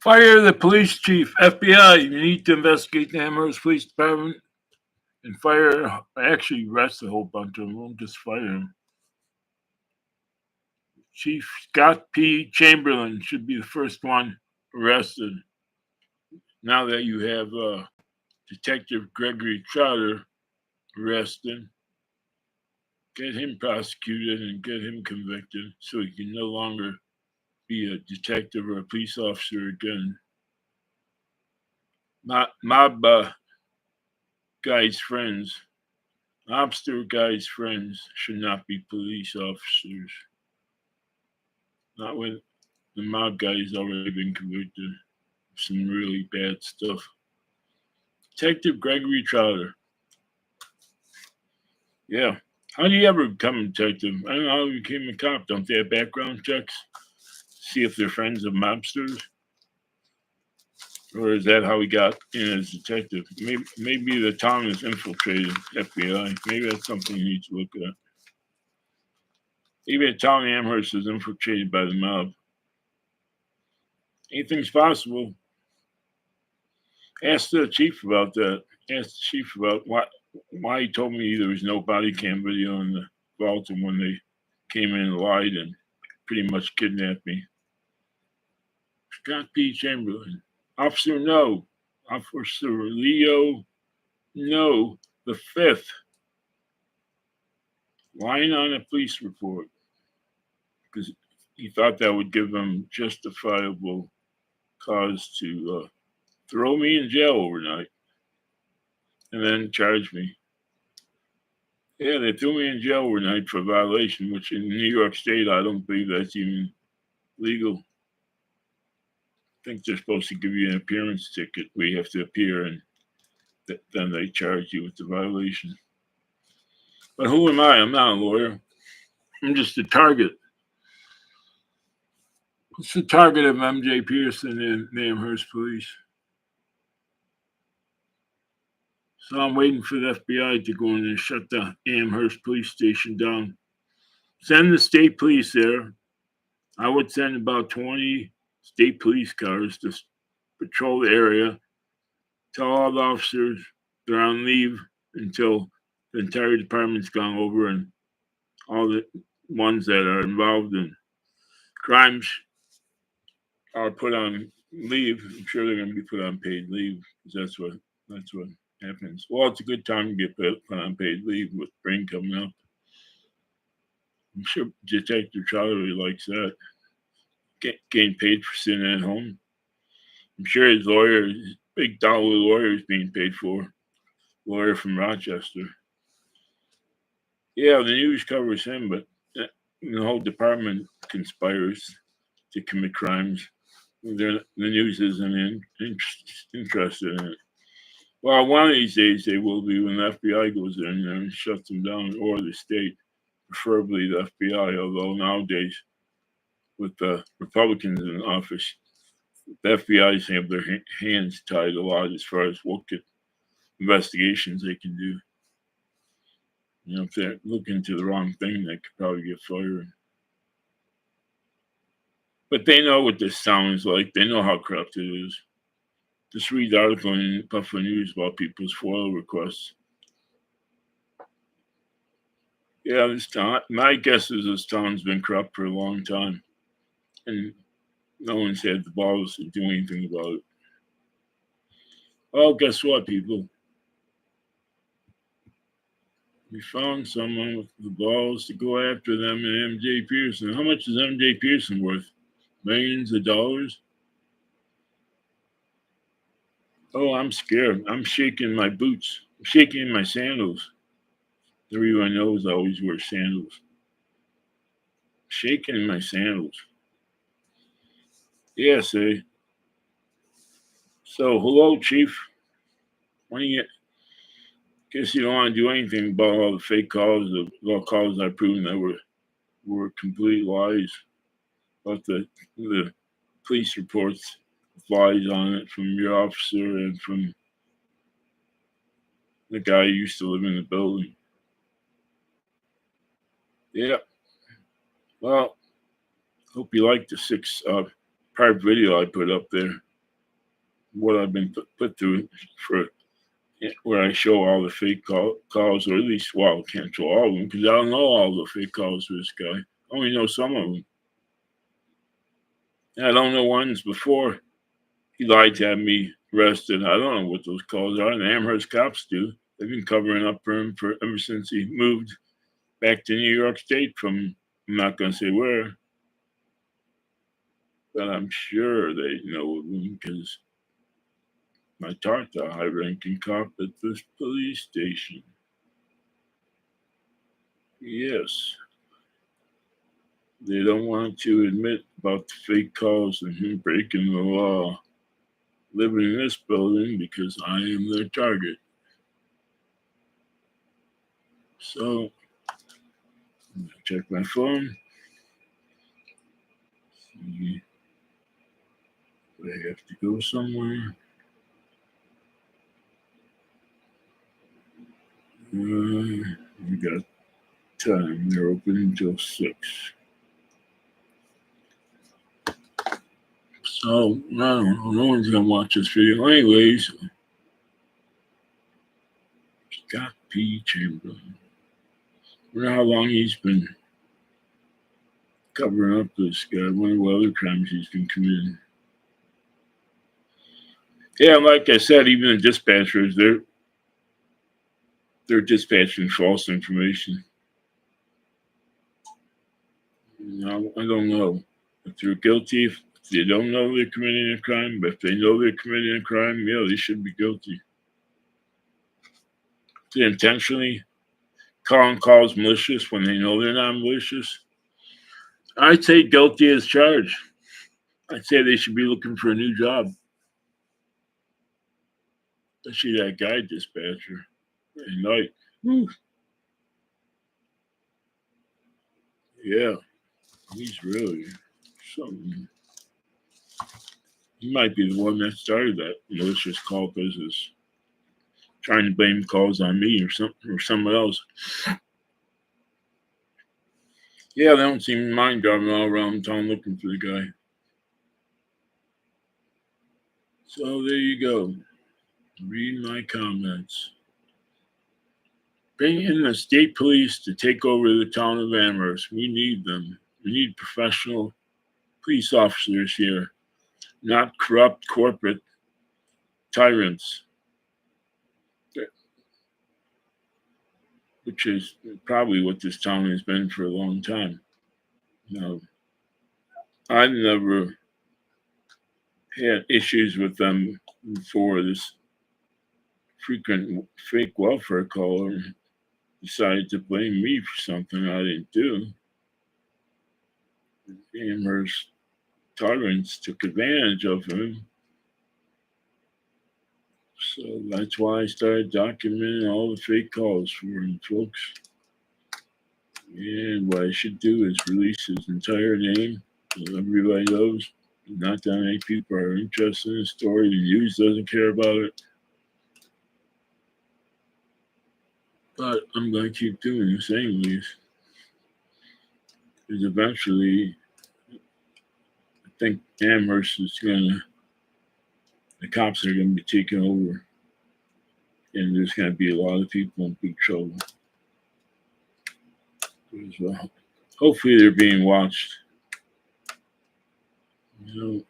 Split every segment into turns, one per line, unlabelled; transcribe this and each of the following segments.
Fire the police chief. FBI, you need to investigate the Amherst Police Department and actually arrest a whole bunch of them. Don't just fire them. Chief Scott P. Chamberlin should be the first one arrested. Now that you have Detective Gregory Trotter arrested, get him prosecuted and get him convicted so he can no longer be a detective or a police officer again. Mob guys' friends, mobster guys' friends should not be police officers. Not when the mob guy has already been convicted of some really bad stuff. Detective Gregory Trotter. Yeah. How do you ever become a detective? I don't know how you became a cop. Don't they have background checks? See if they're friends of mobsters? Or is that how he got in as a detective? Maybe the town is infiltrated, FBI. Maybe that's something you need to look at. Maybe the town of Amherst is infiltrated by the mob. Anything's possible. Ask the chief about that. Ask the chief about why he told me there was no body cam video in the vault and when they came in and lied and pretty much kidnapped me. Scott P. Chamberlain. Officer Leo Noe the V, lying on a police report because he thought that would give him justifiable cause to throw me in jail overnight and then charge me. Yeah, they threw me in jail overnight for a violation, which in New York State, I don't believe that's even legal. I think they're supposed to give you an appearance ticket where you have to appear and then they charge you with the violation. But who am I? I'm not a lawyer. I'm just a target. What's the target of MJ Peterson and the Amherst police? So I'm waiting for the FBI to go in and shut the Amherst police station down. Send the state police there. I would send about 20 state police cars to patrol the area. Tell all the officers they're on leave until the entire department's gone over and all the ones that are involved in crimes are put on leave. I'm sure they're going to be put on paid leave because that's what happens. Well, it's a good time to get put on paid leave with spring coming up. I'm sure Detective Charlie likes that. Getting paid for sitting at home. I'm sure his lawyer, his big dollar lawyer, is being paid for. Lawyer from Rochester. Yeah, the news covers him, but the whole department conspires to commit crimes. The news isn't interested in it. Well, one of these days they will be when the FBI goes in there and shuts them down, or the state, preferably the FBI, although nowadays with the Republicans in office, the FBI's have their hands tied a lot as far as what investigations they can do. You know, if they look into the wrong thing, they could probably get fired. But they know what this sounds like. They know how corrupt it is. Just read the article in Buffalo News about people's FOIL requests. Yeah, this town, my guess is this town's been corrupt for a long time. And no one's had the balls to do anything about it. Well, guess what, people? We found someone with the balls to go after them and MJ Peterson. How much is MJ Peterson worth? Millions of dollars? Oh, I'm scared. I'm shaking my boots. I'm shaking my sandals. Everyone knows I always wear sandals. Shaking my sandals. Yeah, say. So, hello, Chief. When you guess you don't want to do anything about all the fake calls, all calls I've proven that were complete lies. About the police reports, lies on it from your officer and from the guy who used to live in the building. Yeah. Well, hope you liked the 6-part video I put up there. what I've been put through for where I show all the fake calls, or at least, well, I can't show all of them because I don't know all the fake calls for this guy. I only know some of them. And I don't know ones before he lied to have me arrested. I don't know what those calls are. And the Amherst cops do. They've been covering up for him ever since he moved back to New York State from, I'm not going to say where, but I'm sure they know him because I talked to a high-ranking cop at this police station. Yes. They don't want to admit about the fake calls and him breaking the law, living in this building because I am their target. So, I'm gonna check my phone. See if I have to go somewhere. We got time. They're open until 6. So, I don't know. No one's going to watch this video anyways. Scott P. Chamberlin. I wonder how long he's been covering up this guy. I wonder what other crimes he's been committing. Yeah, like I said, even the dispatchers, they're dispatching false information. No, I don't know if they're guilty. If they don't know they're committing a crime, but if they know they're committing a crime, yeah, they should be guilty. If they intentionally calling calls malicious when they know they're not malicious, I'd say guilty as charged. I'd say they should be looking for a new job. Especially that guy dispatcher at night. Whew. Yeah, he's really something. He might be the one that started that malicious call business, trying to blame calls on me or something or someone else. Yeah, they don't seem to mind driving all around town looking for the guy. So there you go. Read my comments. Bring in the state police to take over the town of Amherst. We need them. We need professional police officers here, not corrupt corporate tyrants, which is probably what this town has been for a long time. Now, I've never had issues with them before this frequent fake welfare caller decided to blame me for something I didn't do. Amherst Tyrants took advantage of him. So that's why I started documenting all the fake calls for him, folks. And what I should do is release his entire name so everybody knows. Not that many people are interested in the story. The news doesn't care about it. But I'm going to keep doing this anyways. Because eventually, I think Amherst is the cops are going to be taking over. And there's going to be a lot of people in big trouble. Well, hopefully they're being watched. You know,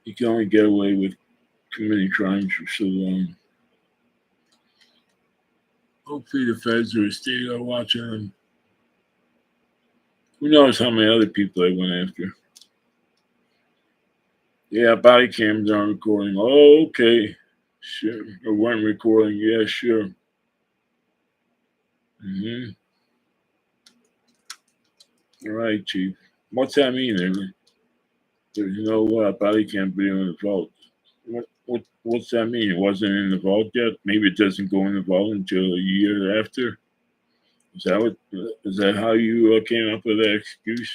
you can only get away with committing crimes for so long. Hopefully the feds or the state are watching them. Who knows how many other people they went after. Yeah, body cams aren't recording. Oh, okay. Sure. Or weren't recording. Yeah, sure. All right, Chief. What's that mean? There's no body cam video in the vault. What's that mean? It wasn't in the vault yet? Maybe it doesn't go in the vault until a year after? Is that how you came up with that excuse?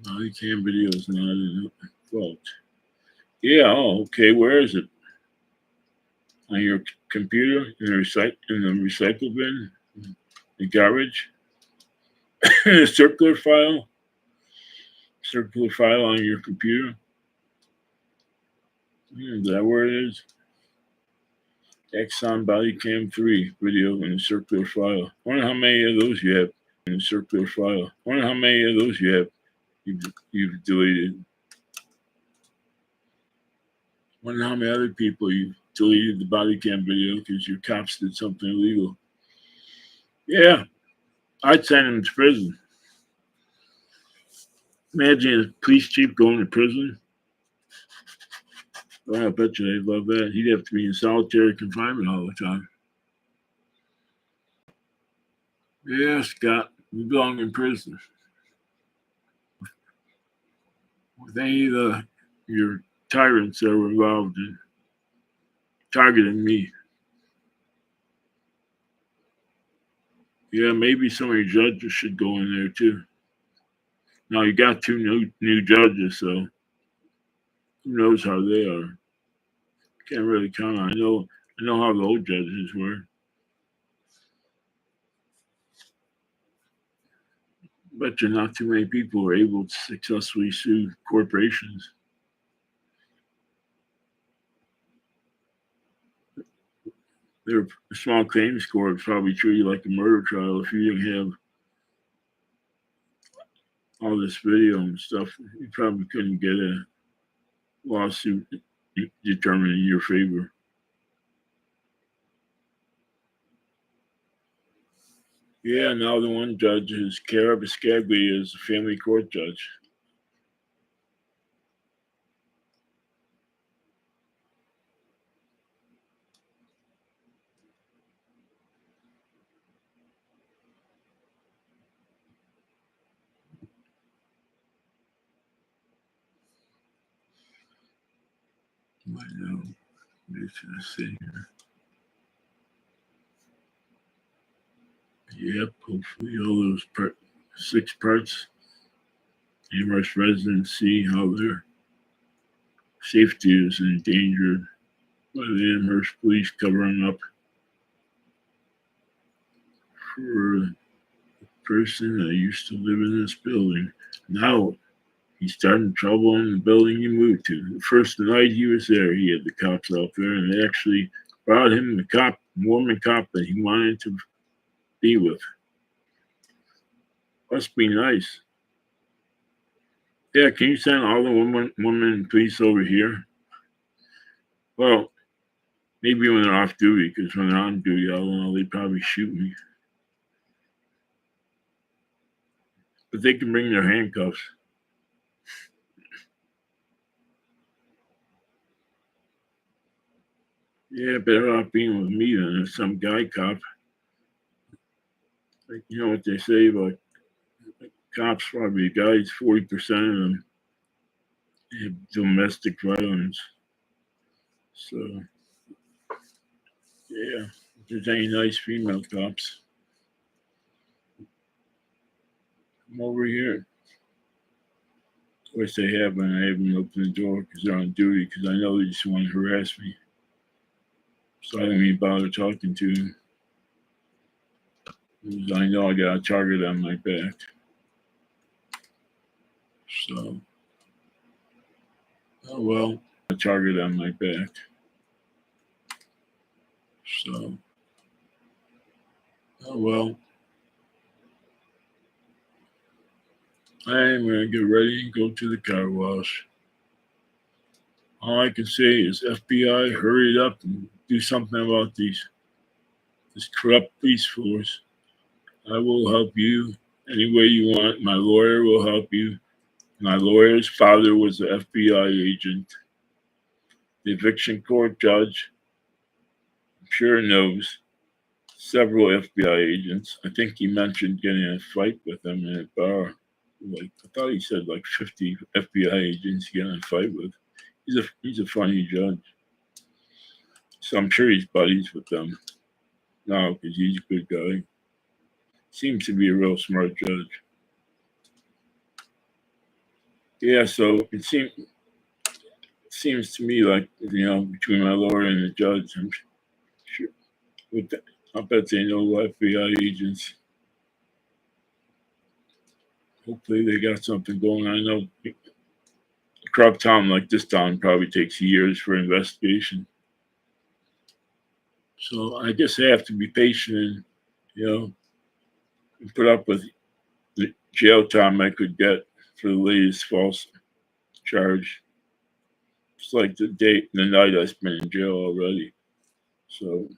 Body cam video is not in the vault. Yeah, oh, okay. Where is it? On your computer? In the recycle bin? The garbage? The circular file on your computer? Is that where it is? Exxon body cam 3 video in the circular file. Wonder how many of those you have in the circular file. Wonder how many of those you've deleted. Wonder how many other people you deleted the body cam video because your cops did something illegal. Yeah, I'd send him to prison. Imagine a police chief going to prison. Well, I bet you they'd love that. He'd have to be in solitary confinement all the time. Yeah, Scott, you belong in prison. With any of your tyrants that were involved in targeting me. Yeah, maybe some of your judges should go in there too. Now you got two new judges, so who knows how they are. Can't really count on. I know how the old judges were. Bet you not too many people were able to successfully sue corporations. Their small claims court would probably treat you like a murder trial if you didn't have all this video and stuff. You probably couldn't get a lawsuit determined in your favor. Yeah, now the one judge is Cara Biscaglia is a family court judge. I know. Let's see here. Yep, hopefully all those 6 parts. Amherst residents see how their safety is endangered by the Amherst police covering up for a person that used to live in this building. Now he's starting trouble in the building he moved to. The first night he was there, he had the cops out there, and they actually brought him the Mormon cop that he wanted to be with. Must be nice. Yeah, can you send all the women police over here? Well, maybe when they're off duty, because when they're on duty, I don't know, they'd probably shoot me. But they can bring their handcuffs. Yeah, better off being with me than some guy cop. Like, you know what they say about cops, probably guys, 40% of them have domestic violence. So, yeah, if there's any nice female cops, come over here. Of course, they have when I haven't opened the door because they're on duty, because I know they just want to harass me. So I don't even bother talking to them. Because I know I got a target on my back. So, oh well, a target on my back. So, oh well. I am going to get ready and go to the car wash. All I can say is FBI, hurry it up and do something about this corrupt police force. I will help you any way you want. My lawyer will help you. My lawyer's father was an FBI agent. The eviction court judge, I'm sure knows several FBI agents. I think he mentioned getting in a fight with them in a bar. Like I thought he said like 50 FBI agents getting in a fight with. He's a funny judge. So I'm sure he's buddies with them now because he's a good guy. Seems to be a real smart judge. Yeah, so it seems to me like, between my lawyer and the judge, I'm sure I bet they know FBI agents. Hopefully they got something going. I know the corrupt town like this town probably takes years for investigation. So I guess I have to be patient and, and put up with the jail time I could get for the latest false charge. It's like the night I spent in jail already. So,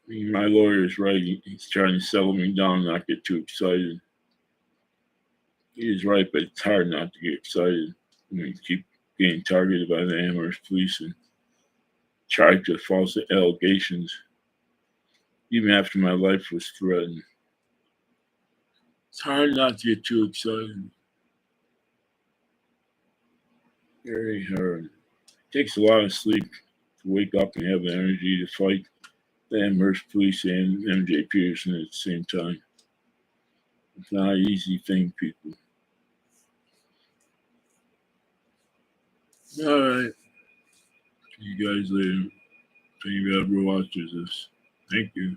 my lawyer is right. He's trying to settle me down, not get too excited. He is right, but it's hard not to get excited when you keep getting targeted by the Amherst police and charged with false allegations, even after my life was threatened. It's hard not to get too excited. Very hard. It takes a lot of sleep to wake up and have the energy to fight the Amherst police and MJ Peterson at the same time. It's not an easy thing, people. All right. See you guys later. If anybody ever watches this, thank you.